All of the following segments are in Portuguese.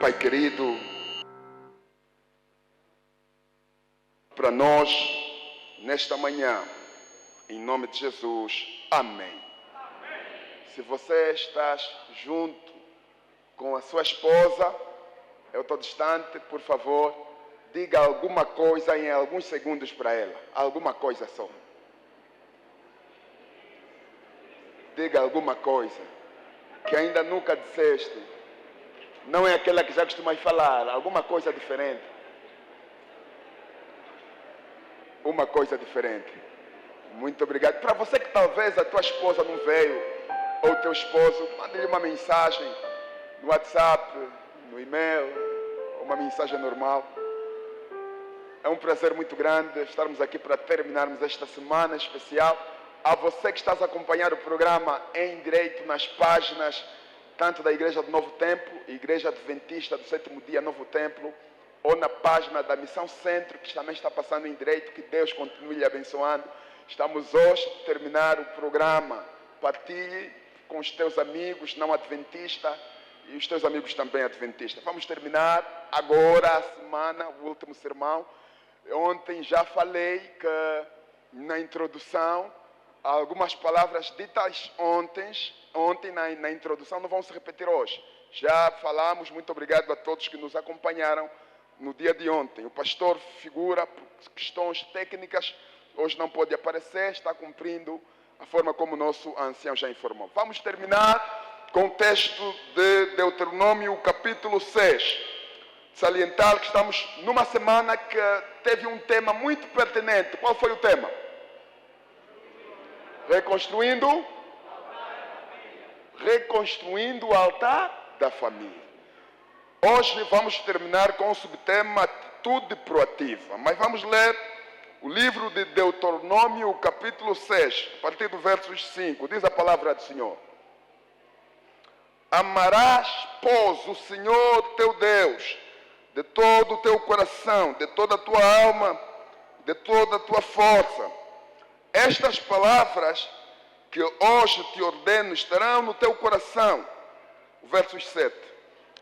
Pai querido, para nós, nesta manhã, em nome de Jesus, amém. Se você está junto com a sua esposa, eu estou distante, por favor, diga alguma coisa em alguns segundos para ela, alguma coisa só. Diga alguma coisa que ainda nunca disseste. Não é aquela que já costumas falar, alguma coisa diferente. Uma coisa diferente. Muito obrigado. Para você que talvez a tua esposa não veio, ou o teu esposo, mande-lhe uma mensagem no WhatsApp, no e-mail, uma mensagem normal. É um prazer muito grande estarmos aqui para terminarmos esta semana especial. A você que estás a acompanhar o programa em direito nas páginas, tanto da Igreja do Novo Templo, Igreja Adventista do Sétimo Dia Novo Templo, ou na página da Missão Centro, que também está passando em direito, que Deus continue lhe abençoando. Estamos hoje a terminar o programa. Partilhe com os teus amigos não adventistas e os teus amigos também adventistas. Vamos terminar agora a semana, o último sermão. Ontem já falei que na introdução, algumas palavras ditas ontem na introdução não vão se repetir hoje. Já falamos, muito obrigado a todos que nos acompanharam no dia de ontem. O pastor figura por questões técnicas, hoje não pode aparecer, está cumprindo a forma como o nosso ancião já informou. Vamos terminar com o texto de Deuteronômio, capítulo 6. Salientar que estamos numa semana que teve um tema muito pertinente. Qual foi o tema? Reconstruindo o altar da família. Hoje vamos terminar com o subtema atitude proativa. Mas vamos ler o livro de Deuteronômio, capítulo 6, a partir do verso 5. Diz a palavra do Senhor. Amarás, pois, o Senhor teu Deus, de todo o teu coração, de toda a tua alma, de toda a tua força. Estas palavras que hoje te ordeno estarão no teu coração. O verso 7.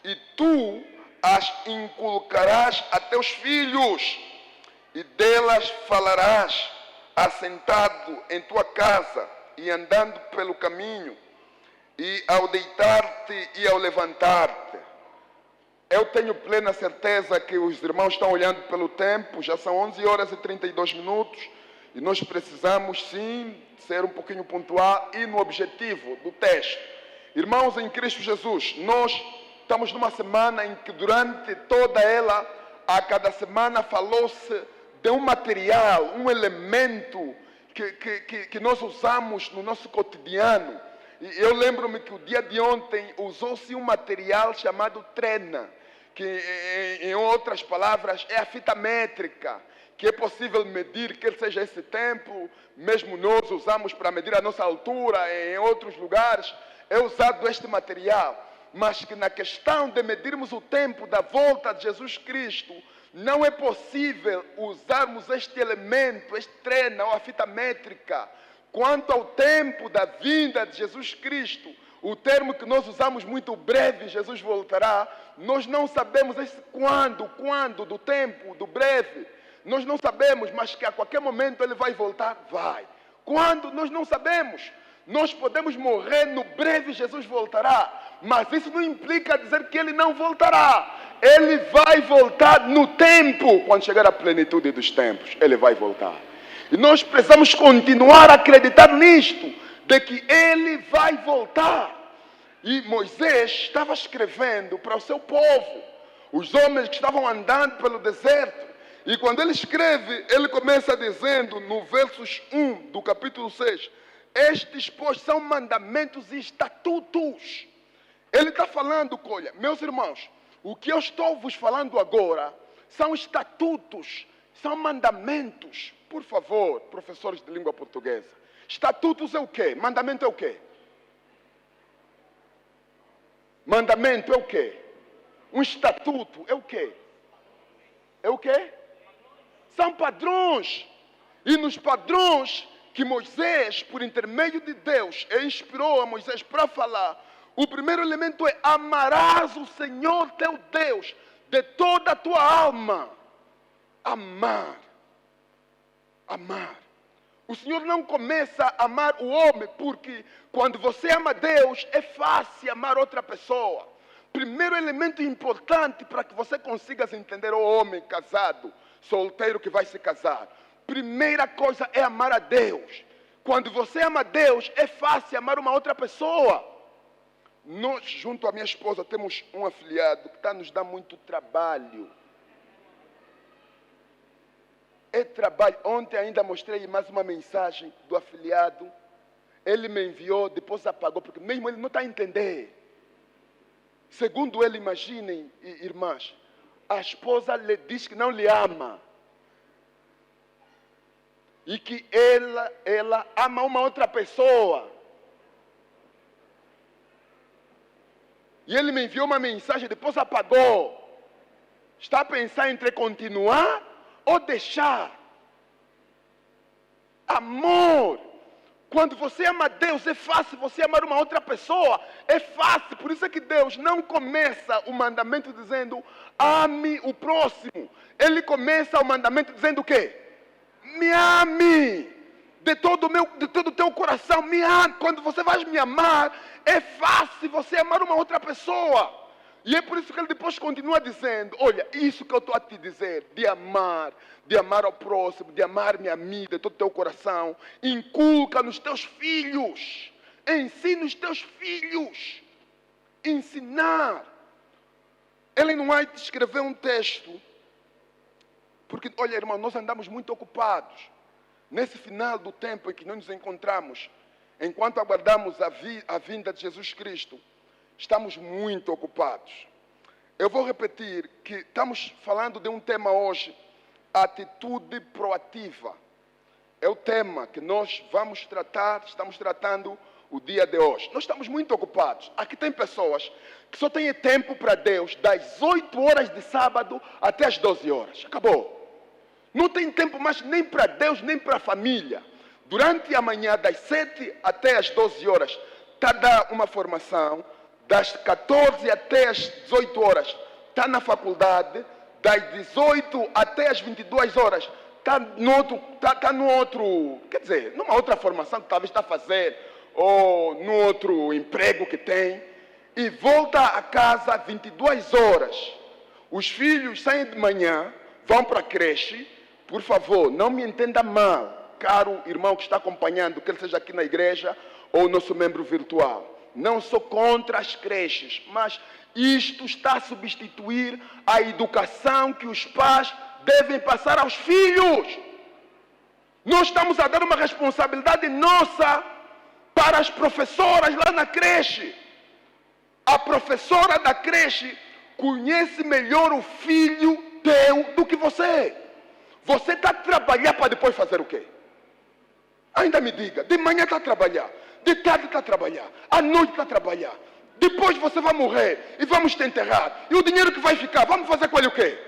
E tu as inculcarás a teus filhos, e delas falarás, assentado em tua casa e andando pelo caminho, e ao deitar-te e ao levantar-te. Eu tenho plena certeza que os irmãos estão olhando pelo tempo, já são 11 horas e 32 minutos, e nós precisamos sim ser um pouquinho pontual e no objetivo do texto. Irmãos em Cristo Jesus, nós estamos numa semana em que durante toda ela, a cada semana falou-se de um material, um elemento que nós usamos no nosso cotidiano. E eu lembro-me que o dia de ontem usou-se um material chamado trena, que em outras palavras é a fita métrica, que é possível medir, quer seja esse tempo, mesmo nós usamos para medir a nossa altura em outros lugares, é usado este material. Mas que na questão de medirmos o tempo da volta de Jesus Cristo, não é possível usarmos este elemento, este trena ou a fita métrica. Quanto ao tempo da vinda de Jesus Cristo, o termo que nós usamos muito breve, Jesus voltará, nós não sabemos esse quando do tempo, do breve. Nós não sabemos, mas que a qualquer momento ele vai voltar, vai. Quando? Nós não sabemos. Nós podemos morrer no breve, Jesus voltará. Mas isso não implica dizer que ele não voltará. Ele vai voltar no tempo. Quando chegar a plenitude dos tempos, ele vai voltar. E nós precisamos continuar a acreditar nisto, de que ele vai voltar. E Moisés estava escrevendo para o seu povo, os homens que estavam andando pelo deserto. E quando ele escreve, ele começa dizendo no versos 1 do capítulo 6, estes, pois, são mandamentos e estatutos. Ele está falando, olha, meus irmãos, o que eu estou vos falando agora são estatutos, são mandamentos. Por favor, professores de língua portuguesa, estatutos é o quê? Mandamento é o quê? Mandamento é o quê? Um estatuto é o quê? É o quê? São padrões. E nos padrões que Moisés, por intermédio de Deus, inspirou a Moisés para falar, O primeiro elemento é: amarás o Senhor teu Deus de toda a tua alma. Amar. Amar. O Senhor não começa a amar o homem, porque quando você ama Deus, é fácil amar outra pessoa. Primeiro elemento importante para que você consiga entender o homem casado, solteiro que vai se casar. Primeira coisa é amar a Deus. Quando você ama Deus, é fácil amar uma outra pessoa. Nós, junto à minha esposa, temos um afilhado que está nos dando muito trabalho. É trabalho. Ontem ainda mostrei mais uma mensagem do afilhado. Ele me enviou, depois apagou, porque mesmo ele não está a entender. Segundo ele, imaginem, irmãs, a esposa lhe diz que não lhe ama. E que ela ama uma outra pessoa. E ele me enviou uma mensagem, depois apagou. Está a pensar entre continuar ou deixar. Amor. Quando você ama Deus, é fácil você amar uma outra pessoa. É fácil. Por isso é que Deus não começa o mandamento dizendo: ame o próximo. Ele começa o mandamento dizendo o quê? Me ame. De todo o teu coração, me ame. Quando você vai me amar, é fácil você amar uma outra pessoa. E é por isso que ele depois continua dizendo: olha, isso que eu estou a te dizer, de amar ao próximo, de amar-me a mim, de todo o teu coração, inculca nos teus filhos, ensina os teus filhos, ensinar. Ellen White escreveu um texto, porque, olha, irmão, nós andamos muito ocupados. Nesse final do tempo em que nós nos encontramos, enquanto aguardamos a vinda de Jesus Cristo, estamos muito ocupados. Eu vou repetir que estamos falando de um tema hoje: atitude proativa. É o tema que nós vamos tratar, estamos tratando o dia de hoje. Nós estamos muito ocupados. Aqui tem pessoas que só têm tempo para Deus das 8 horas de sábado até as 12 horas. Acabou. Não tem tempo mais nem para Deus, nem para a família. Durante a manhã, das 7 até as 12 horas, está a dar uma formação. Das 14 até as 18 horas, está na faculdade. Das 18 até as 22 horas, está no outro, quer dizer, numa outra formação que talvez está a fazer, ou no outro emprego que tem. E volta a casa às 22 horas. Os filhos saem de manhã, vão para a creche. Por favor, não me entenda mal, caro irmão que está acompanhando, que ele seja aqui na igreja ou nosso membro virtual. Não sou contra as creches, mas isto está a substituir a educação que os pais devem passar aos filhos. Nós estamos a dar uma responsabilidade nossa para as professoras lá na creche. A professora da creche conhece melhor o filho teu do que você. Você está a trabalhar para depois fazer o quê? Ainda me diga, de manhã está a trabalhar, de tarde está a trabalhar, à noite está a trabalhar. Depois você vai morrer e vamos te enterrar. E o dinheiro que vai ficar, vamos fazer com ele o quê?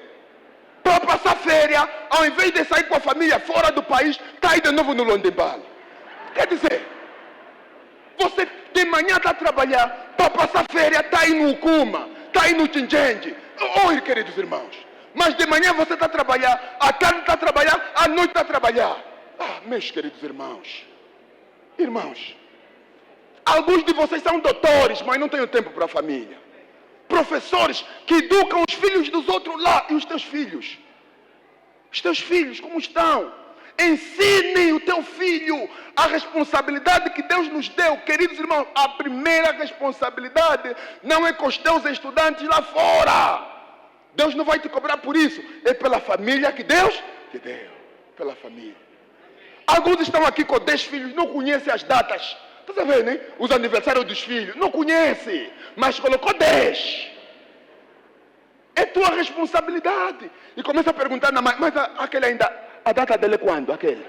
Para passar férias, ao invés de sair com a família fora do país, está aí de novo no Londembal. Quer dizer, você de manhã está a trabalhar, para passar férias, está aí no Ukuma, está aí no Tinjenge. Oi, queridos irmãos. Mas de manhã você está a trabalhar, à tarde está a trabalhar, à noite está a trabalhar. Ah, meus queridos irmãos. Irmãos, alguns de vocês são doutores, mas não têm tempo para a família. Professores que educam os filhos dos outros lá. E os teus filhos? Os teus filhos, como estão? Ensinem o teu filho a responsabilidade que Deus nos deu. Queridos irmãos, a primeira responsabilidade não é com os teus estudantes lá fora. Deus não vai te cobrar por isso. É pela família que Deus te deu. Pela família. Alguns estão aqui com 10 filhos, não conhecem as datas. Está vendo, né? Os aniversários dos filhos. Não conhece, mas colocou 10. É tua responsabilidade. E começa a perguntar na mãe: mas aquele ainda, a data dele é quando? Aquele?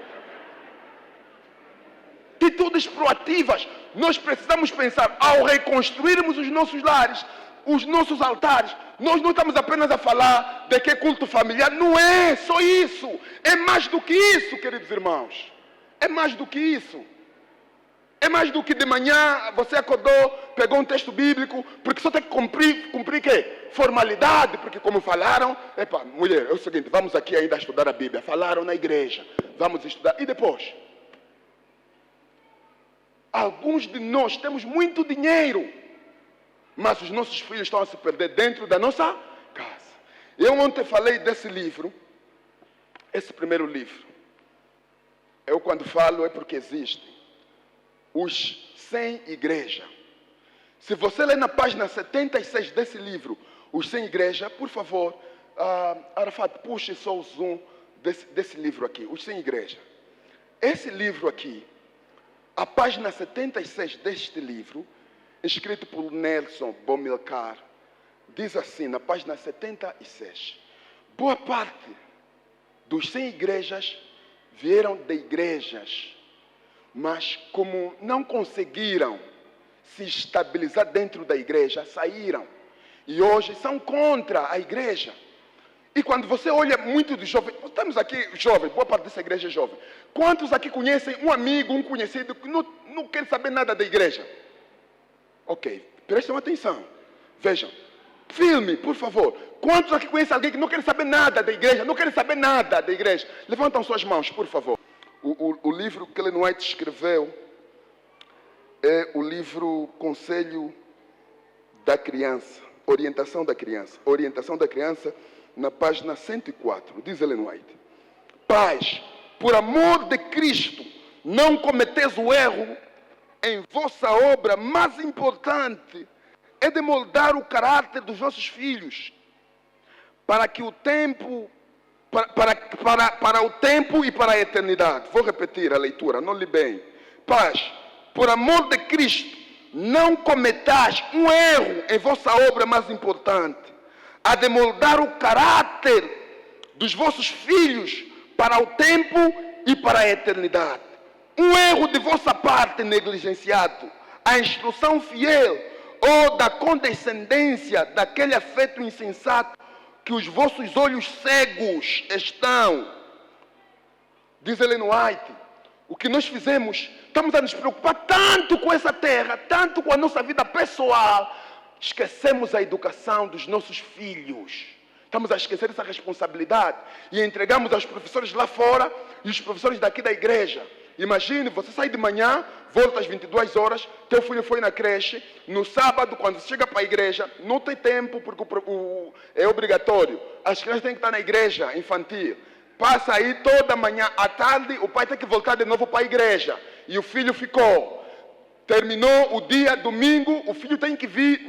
Atitudes proativas. Nós precisamos pensar, ao reconstruirmos os nossos lares, os nossos altares, nós não estamos apenas a falar de que é culto familiar. Não é só isso. É mais do que isso, queridos irmãos. É mais do que isso. É mais do que de manhã você acordou, pegou um texto bíblico, porque só tem que cumprir quê? Formalidade, porque como falaram, epa, mulher, é o seguinte, vamos aqui ainda estudar a Bíblia. Falaram na igreja, vamos estudar. E depois? Alguns de nós temos muito dinheiro, mas os nossos filhos estão a se perder dentro da nossa casa. Eu ontem falei desse livro, esse primeiro livro. Eu quando falo é porque existe. Os Sem Igreja. Se você ler na página 76 desse livro, Os Sem Igreja, por favor, Arafat, puxe só o zoom desse livro aqui, Os Sem Igreja. Esse livro aqui, a página 76 deste livro, escrito por Nelson Bomilcar, diz assim, na página 76, boa parte dos sem igrejas vieram de igrejas, mas como não conseguiram se estabilizar dentro da igreja, saíram. E hoje são contra a igreja. E quando você olha muito de jovens, estamos aqui jovens, boa parte dessa igreja é jovem. Quantos aqui conhecem um amigo, um conhecido que não quer saber nada da igreja? Ok, prestem atenção. Vejam, filme, por favor. Quantos aqui conhecem alguém que não quer saber nada da igreja? Não quer saber nada da igreja? Levantam suas mãos, por favor. O livro que Ellen White escreveu é o livro Conselho da Criança, Orientação da Criança. Orientação da Criança, na página 104, diz Ellen White. Pais, por amor de Cristo, não cometeis o erro em vossa obra mais importante é de moldar o caráter dos vossos filhos para que o tempo para o tempo e para a eternidade. Vou repetir a leitura, não li bem. Pais, por amor de Cristo, não cometais um erro em vossa obra mais importante, a de moldar o caráter dos vossos filhos para o tempo e para a eternidade. Um erro de vossa parte negligenciado, a instrução fiel ou da condescendência daquele afeto insensato que os vossos olhos cegos estão. Diz Ellen White, o que nós fizemos, estamos a nos preocupar tanto com essa terra, tanto com a nossa vida pessoal, esquecemos a educação dos nossos filhos. Estamos a esquecer essa responsabilidade e entregamos aos professores lá fora e os professores daqui da igreja. Imagine, você sai de manhã, volta às 22 horas, teu filho foi na creche, no sábado, quando chega para a igreja, não tem tempo, porque é obrigatório. As crianças têm que estar na igreja infantil. Passa aí toda manhã, à tarde, o pai tem que voltar de novo para a igreja. E o filho ficou. Terminou o dia, domingo, o filho tem que vir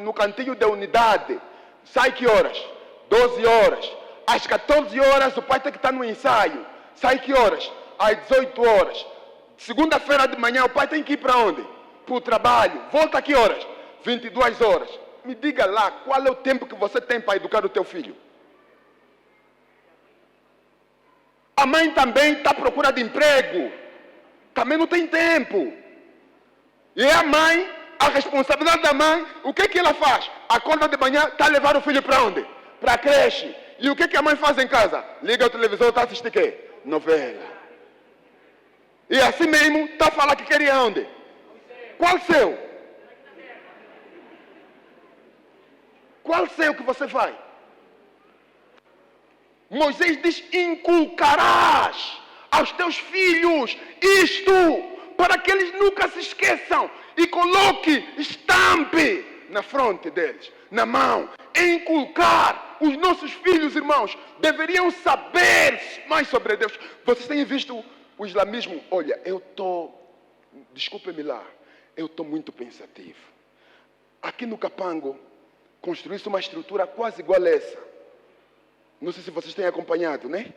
no cantinho da unidade. Sai que horas? 12 horas. Às 14 horas, o pai tem que estar no ensaio. Sai que horas? Às 18 horas. Segunda-feira de manhã, o pai tem que ir para onde? Para o trabalho. Volta a que horas? 22 horas. Me diga lá, qual é o tempo que você tem para educar o teu filho? A mãe também está à procura de emprego. Também não tem tempo. E a mãe, a responsabilidade da mãe, o que ela faz? Acorda de manhã, está a levar o filho para onde? Para a creche. E o que a mãe faz em casa? Liga a televisão, está a assistir o quê? Novela. E assim mesmo, está a falar que queria onde? Qual seu? Qual seu que você vai? Moisés diz, inculcarás aos teus filhos isto, para que eles nunca se esqueçam. E coloque, estampe na fronte deles, na mão. Inculcar. Os nossos filhos, irmãos, deveriam saber mais sobre Deus. Vocês têm visto o islamismo? Olha, desculpe-me lá, eu estou muito pensativo. Aqui no Capango, construiu-se uma estrutura quase igual a essa. Não sei se vocês têm acompanhado, né?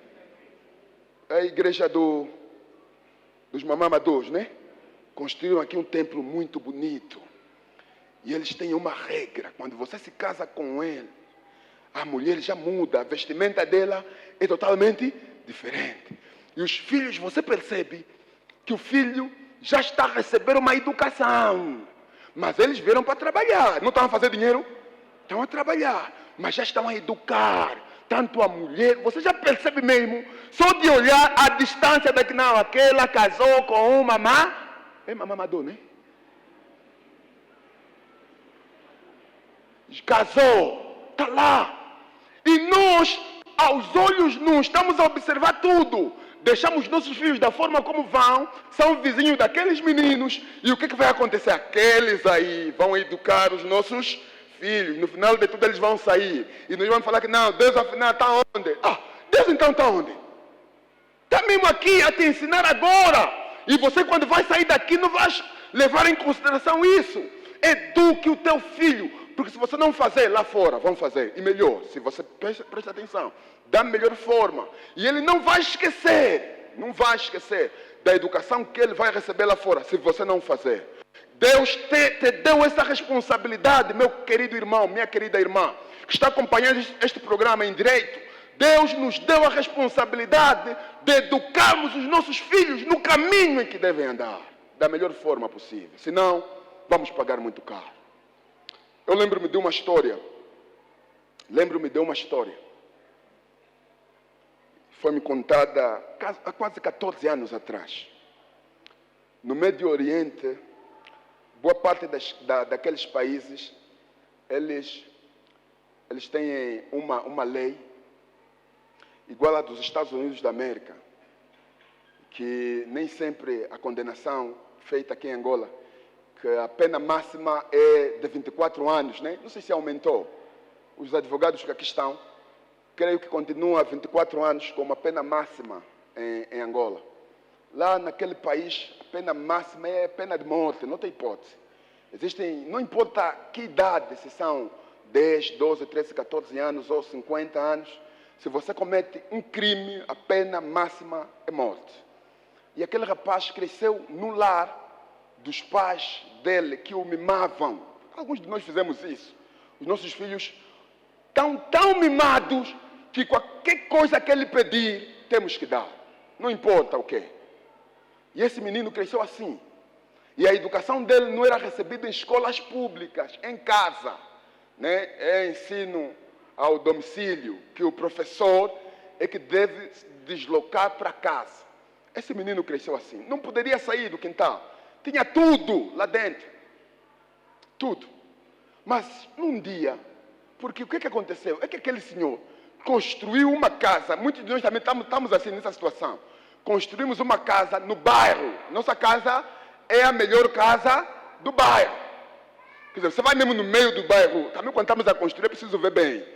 A igreja dos Mamamadores, né? Construíram aqui um templo muito bonito. E eles têm uma regra. Quando você se casa com ele, a mulher já muda. A vestimenta dela é totalmente diferente. E os filhos, você percebe que o filho já está a receber uma educação. Mas eles vieram para trabalhar. Não estão a fazer dinheiro? Estão a trabalhar. Mas já estão a educar. Tanto a mulher, você já percebe mesmo, só de olhar a distância daqui, não, aquela casou com uma É mamador, né? Casou, está lá. E nós, aos olhos nus, estamos a observar tudo. Deixamos nossos filhos da forma como vão, são vizinhos daqueles meninos. E o que vai acontecer? Aqueles aí vão educar os nossos filhos. No final de tudo eles vão sair. E nós vamos falar que não, Deus afinal está onde? Ah, Deus então está onde? Está mesmo aqui a te ensinar agora. E você quando vai sair daqui não vai levar em consideração isso. Eduque o teu filho. Porque se você não fazer lá fora, vão fazer. E melhor, se você presta atenção, da melhor forma. E ele não vai esquecer da educação que ele vai receber lá fora, se você não fazer. Deus te deu essa responsabilidade, meu querido irmão, minha querida irmã, que está acompanhando este programa em direito. Deus nos deu a responsabilidade de educarmos os nossos filhos no caminho em que devem andar, da melhor forma possível. Senão, vamos pagar muito caro. Eu lembro-me de uma história. Foi-me contada há quase 14 anos atrás. No Médio Oriente, boa parte daqueles países, eles têm uma lei igual à dos Estados Unidos da América, que nem sempre a condenação feita aqui em Angola, que a pena máxima é de 24 anos, né? Não sei se aumentou. Os advogados que aqui estão, creio que continuam a 24 anos como a pena máxima em Angola. Lá naquele país, a pena máxima é a pena de morte, não tem hipótese. Não importa que idade, se são 10, 12, 13, 14 anos ou 50 anos, se você comete um crime, a pena máxima é morte. E aquele rapaz cresceu no lar dos pais dele que o mimavam. Alguns de nós fizemos isso. Os nossos filhos estão tão mimados que qualquer coisa que ele pedir, temos que dar. Não importa o quê. E esse menino cresceu assim. E a educação dele não era recebida em escolas públicas, em casa. Né? É ensino ao domicílio, que o professor é que deve deslocar para casa. Esse menino cresceu assim. Não poderia sair do quintal. Tinha tudo lá dentro. Tudo. Mas num dia, porque o que aconteceu? É que aquele senhor construiu uma casa. Muitos de nós também estamos assim nessa situação. Construímos uma casa no bairro. Nossa casa é a melhor casa do bairro. Quer dizer, você vai mesmo no meio do bairro. Também quando estamos a construir, é preciso ver bem.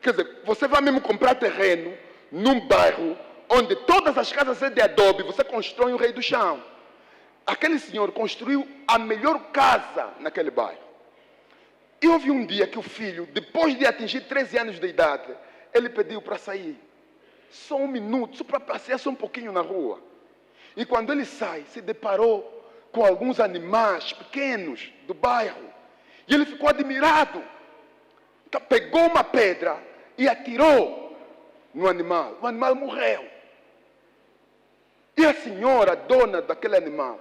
Quer dizer, você vai mesmo comprar terreno num bairro onde todas as casas são de adobe. Você constrói o rei do chão. Aquele senhor construiu a melhor casa naquele bairro. E houve um dia que o filho, depois de atingir 13 anos de idade, ele pediu para sair. Só um minuto, só para passear só um pouquinho na rua. E quando ele sai, se deparou com alguns animais pequenos do bairro. E ele ficou admirado. Então, pegou uma pedra e atirou no animal. O animal morreu. E a senhora, dona daquele animal,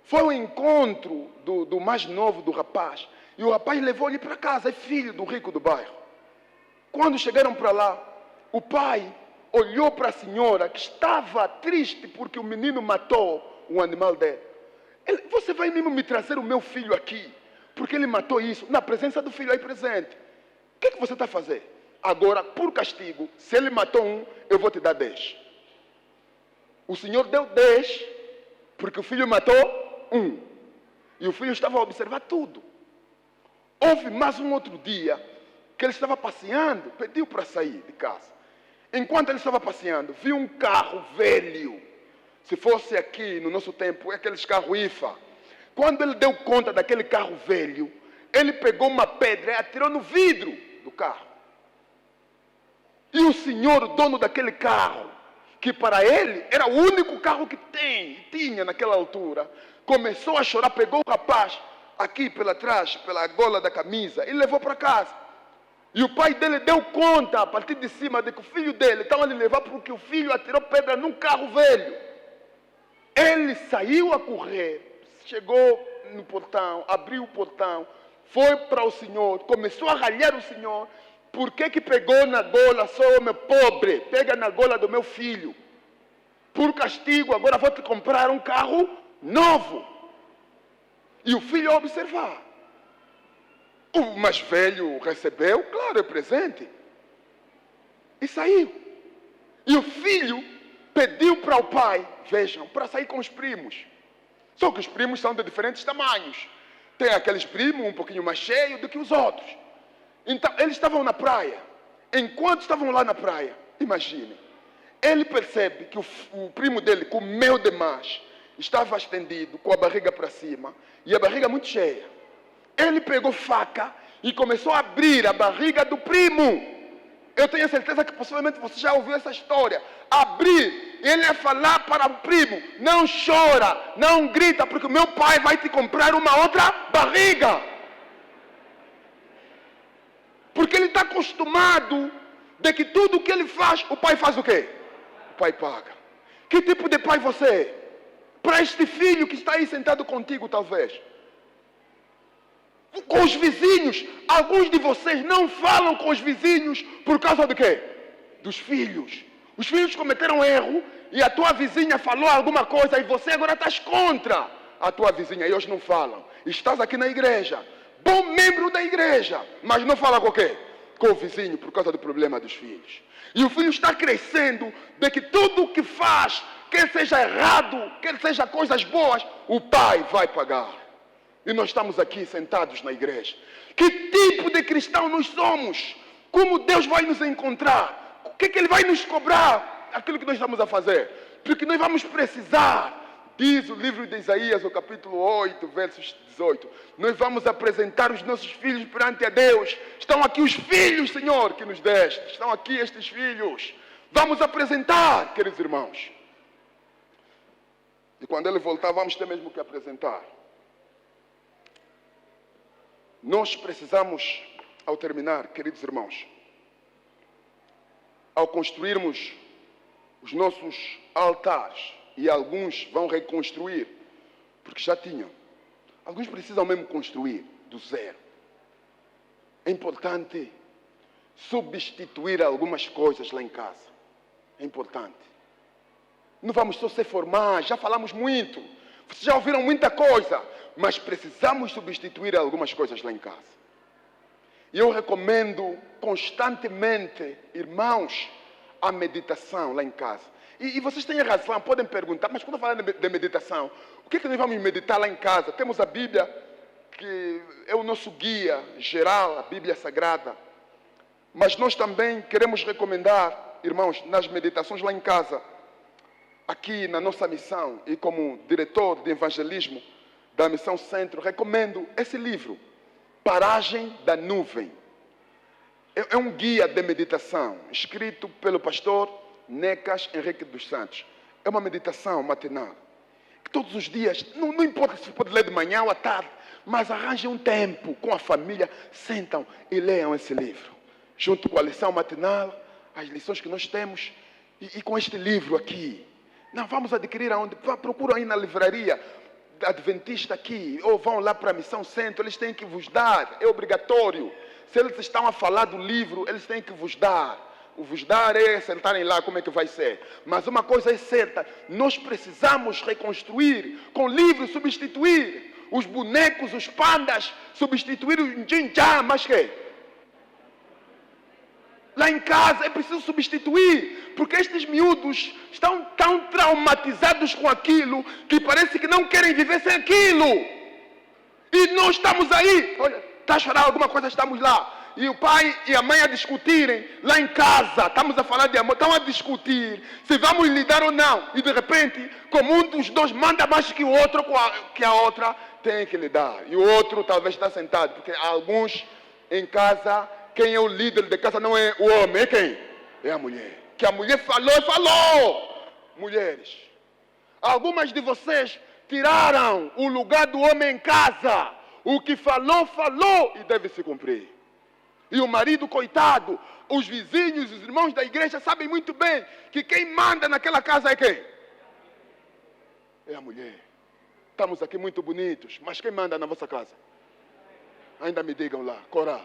foi ao encontro do mais novo do rapaz. E o rapaz levou ele para casa, é filho do rico do bairro. Quando chegaram para lá, o pai olhou para a senhora que estava triste porque o menino matou um animal dele. Você vai mesmo me trazer o meu filho aqui, porque ele matou isso, na presença do filho aí presente. O que você está a fazer? Agora, por castigo, se ele matou um, eu vou te dar 10. O senhor deu 10, porque o filho matou um. E o filho estava a observar tudo. Houve mais um outro dia que ele estava passeando, pediu para sair de casa. Enquanto ele estava passeando, viu um carro velho. Se fosse aqui no nosso tempo, é aqueles carros IFA. Quando ele deu conta daquele carro velho, ele pegou uma pedra e atirou no vidro do carro. E o senhor, o dono daquele carro, que para ele era o único carro que tinha naquela altura, começou a chorar, pegou o rapaz aqui pela trás, pela gola da camisa, e levou para casa. E o pai dele deu conta, a partir de cima, de que o filho dele estava a levar porque o filho atirou pedra num carro velho. Ele saiu a correr, chegou no portão, abriu o portão, foi para o senhor, começou a ralhar o senhor. Por que pegou na gola, sou homem pobre, pega na gola do meu filho? Por castigo, agora vou te comprar um carro novo. E o filho a observar. O mais velho recebeu, claro, é presente. E saiu. E o filho pediu para o pai, vejam, para sair com os primos. Só que os primos são de diferentes tamanhos. Tem aqueles primos um pouquinho mais cheios do que os outros. Então, eles estavam na praia. Enquanto estavam lá na praia, imagine, ele percebe que o primo dele comeu demais, estava estendido, com a barriga para cima, e a barriga muito cheia. Ele pegou faca e começou a abrir a barriga do primo. Eu tenho certeza que possivelmente você já ouviu essa história. Abrir, ele ia falar para o primo: não chora, não grita, porque o meu pai vai te comprar uma outra barriga. Porque ele está acostumado de que tudo que ele faz, o pai faz o quê? O pai paga. Que tipo de pai você é? Para este filho que está aí sentado contigo, talvez. Com os vizinhos, alguns de vocês não falam com os vizinhos por causa do quê? Dos filhos. Os filhos cometeram erro e a tua vizinha falou alguma coisa e você agora estás contra a tua vizinha e hoje não falam. Estás aqui na igreja, bom membro da igreja, mas não fala com o quê? Com o vizinho por causa do problema dos filhos. E o filho está crescendo de que tudo o que faz, quer seja errado, quer seja coisas boas, o pai vai pagar. E nós estamos aqui sentados na igreja. Que tipo de cristão nós somos? Como Deus vai nos encontrar? O que Ele vai nos cobrar? Aquilo que nós estamos a fazer. Porque nós vamos precisar, diz o livro de Isaías, o capítulo 8, versos 18. Nós vamos apresentar os nossos filhos perante a Deus. Estão aqui os filhos, Senhor, que nos deste. Estão aqui estes filhos. Vamos apresentar, queridos irmãos. E quando Ele voltar, vamos ter mesmo que apresentar. Nós precisamos, ao terminar, queridos irmãos, ao construirmos os nossos altares, e alguns vão reconstruir, porque já tinham, alguns precisam mesmo construir do zero. É importante substituir algumas coisas lá em casa. É importante. Não vamos só se formar, já falamos muito, vocês já ouviram muita coisa, mas precisamos substituir algumas coisas lá em casa. E eu recomendo constantemente, irmãos, a meditação lá em casa. E vocês têm razão, podem perguntar, mas quando eu falar de meditação, o que nós vamos meditar lá em casa? Temos a Bíblia, que é o nosso guia geral, a Bíblia Sagrada. Mas nós também queremos recomendar, irmãos, nas meditações lá em casa, aqui na nossa missão, e como diretor de evangelismo da Missão Centro, recomendo esse livro, Paragem da Nuvem. É um guia de meditação, escrito pelo pastor Necas Henrique dos Santos. É uma meditação matinal, que todos os dias, não importa se pode ler de manhã ou à tarde, mas arranjem um tempo com a família, sentam e leiam esse livro, junto com a lição matinal, as lições que nós temos, e com este livro aqui. Não, vamos adquirir aonde? Procuram aí na livraria adventista aqui, ou vão lá para a Missão Centro, eles têm que vos dar, é obrigatório. Se eles estão a falar do livro, eles têm que vos dar. O vos dar é sentarem lá, como é que vai ser. Mas uma coisa é certa, nós precisamos reconstruir, com livros substituir os bonecos, os pandas, substituir o Jinjá, mas que? Lá em casa é preciso substituir, porque estes miúdos estão tão traumatizados com aquilo, que parece que não querem viver sem aquilo. E nós estamos aí, olha, está a chorar alguma coisa, estamos lá. E o pai e a mãe a discutirem, lá em casa, estamos a falar de amor, estão a discutir se vamos lidar ou não. E de repente, como um dos dois manda mais que o outro, que a outra tem que lidar. E o outro talvez está sentado, porque alguns em casa, quem é o líder de casa não é o homem, é quem? É a mulher. Que a mulher falou e falou. Mulheres, algumas de vocês tiraram o lugar do homem em casa. O que falou, falou e deve se cumprir. E o marido, coitado, os vizinhos, os irmãos da igreja sabem muito bem que quem manda naquela casa é quem? É a mulher. Estamos aqui muito bonitos, mas quem manda na vossa casa? Ainda me digam lá, coral.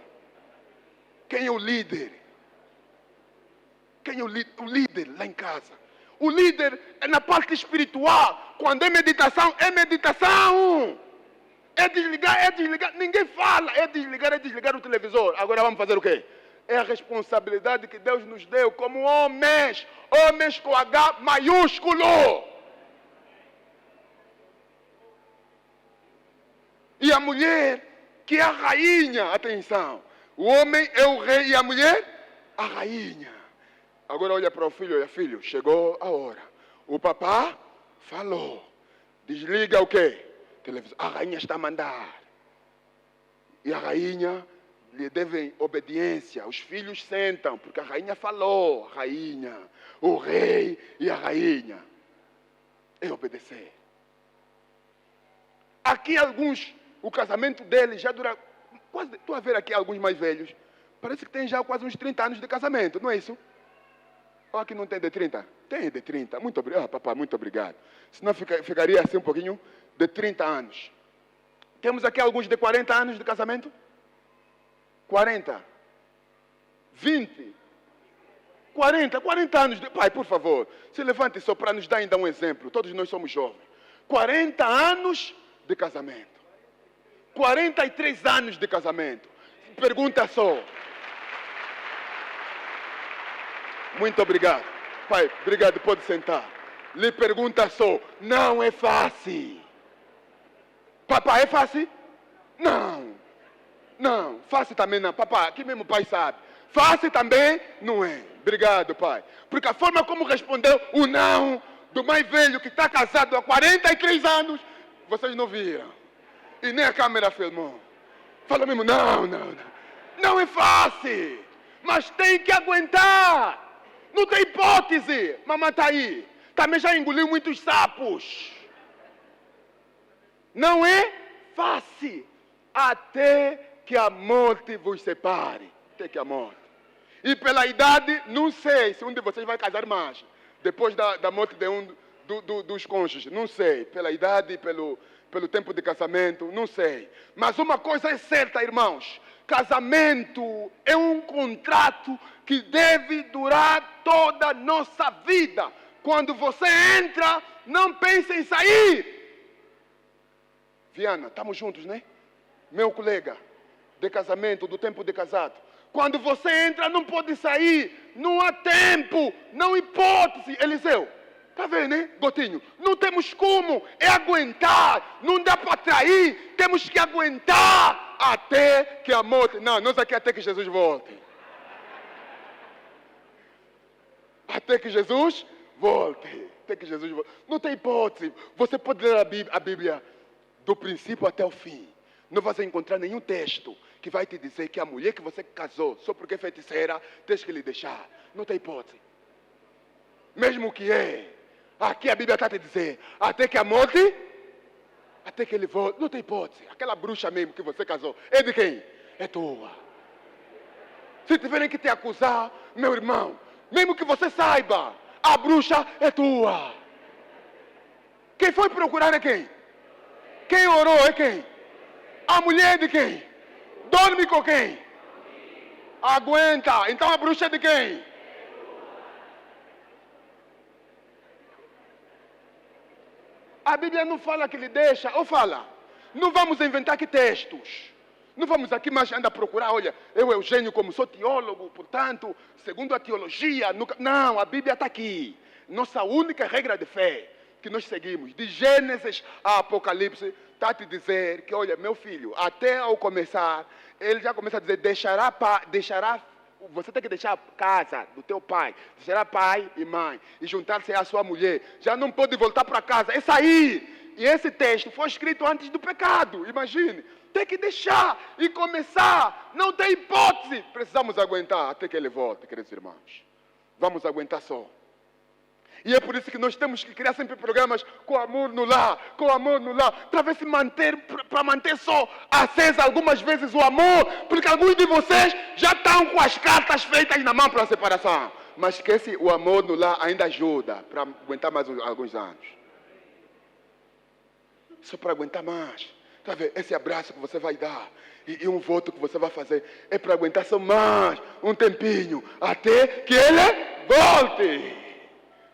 Quem é o líder? Quem é o líder lá em casa? O líder é na parte espiritual. Quando é meditação, é meditação. É desligar. Ninguém fala. É desligar o televisor. Agora vamos fazer o quê? É a responsabilidade que Deus nos deu como homens. Homens com H maiúsculo. E a mulher, que é a rainha. Atenção. O homem é o rei e a mulher, a rainha. Agora olha para o filho, olha, filho, chegou a hora. O papá falou. Desliga o quê? Televisão. A rainha está a mandar. E a rainha lhe devem obediência. Os filhos sentam, porque a rainha falou. A rainha, o rei e a rainha. É obedecer. Aqui alguns, o casamento deles já dura quase, estou a ver aqui alguns mais velhos. Parece que tem já quase uns 30 anos de casamento, não é isso? Ou aqui não tem de 30? Tem de 30. Muito obrigado. Ah, papai, muito obrigado. Senão ficaria assim um pouquinho de 30 anos. Temos aqui alguns de 40 anos de casamento? 40. 20. 40 anos de... Pai, por favor, se levante só para nos dar ainda um exemplo. Todos nós somos jovens. 40 anos de casamento. 43 anos de casamento. Pergunta só. Muito obrigado. Pai, obrigado, pode sentar. Lhe pergunta só. Não é fácil. Papai, é fácil? Não. Não, fácil também não. Papai, aqui mesmo o pai sabe. Fácil também não é. Obrigado, pai. Porque a forma como respondeu o não do mais velho que está casado há 43 anos, vocês não viram. E nem a câmera filmou. Fala mesmo, não. Não é fácil. Mas tem que aguentar. Não tem hipótese. Mamãe está aí. Também já engoliu muitos sapos. Não é fácil. Até que a morte vos separe. Até que a morte. E pela idade, não sei se um de vocês vai casar mais. Depois da morte de um dos cônjuges. Não sei. Pela idade e pelo tempo de casamento. Não sei. Mas uma coisa é certa, irmãos. Casamento é um contrato que deve durar toda a nossa vida. Quando você entra, não pense em sair. Viana, estamos juntos, né? Meu colega de casamento, do tempo de casado. Quando você entra, não pode sair. Não há tempo, não há hipótese. Eliseu, está vendo, né, Gotinho? Não temos como, é aguentar. Não dá para trair, temos que aguentar até que a morte... Não, nós aqui até que Jesus volte. Até que Jesus volte. Até que Jesus volte. Não tem hipótese. Você pode ler a Bíblia do princípio até o fim. Não vai encontrar nenhum texto que vai te dizer que a mulher que você casou, só porque é feiticeira, tens que lhe deixar. Não tem hipótese. Mesmo que é. Aqui a Bíblia está a te dizer, até que a morte, até que ele volte. Não tem hipótese. Aquela bruxa mesmo que você casou, é de quem? É tua. Se tiverem que te acusar, meu irmão, mesmo que você saiba, a bruxa é tua. Quem foi procurar é quem? Quem orou é quem? A mulher de quem? Dorme com quem? Aguenta. Então a bruxa é de quem? A Bíblia não fala que ele deixa, ou fala? Não vamos inventar aqui textos. Não vamos aqui mais andar a procurar, olha, eu, Eugênio, como sou teólogo, portanto, segundo a teologia, nunca... Não, a Bíblia está aqui. Nossa única regra de fé que nós seguimos, de Gênesis a Apocalipse, está a te dizer que, olha, meu filho, até ao começar, ele já começa a dizer, você tem que deixar a casa do teu pai, deixará pai e mãe, e juntar-se à sua mulher. Já não pode voltar para casa, é sair. E esse texto foi escrito antes do pecado, imagine. Tem que deixar e começar, não tem hipótese. Precisamos aguentar até que ele volte, queridos irmãos. Vamos aguentar só. E é por isso que nós temos que criar sempre programas com amor no lar, para ver se para manter só acesa algumas vezes o amor, porque alguns de vocês já estão com as cartas feitas na mão para a separação. Mas esquece, o amor no lar ainda ajuda para aguentar mais alguns anos. Só para aguentar mais. Tá vendo? Esse abraço que você vai dar e um voto que você vai fazer é para aguentar só mais um tempinho, até que ele volte.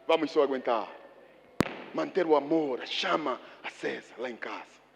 Vamos só aguentar. Manter o amor, a chama acesa lá em casa.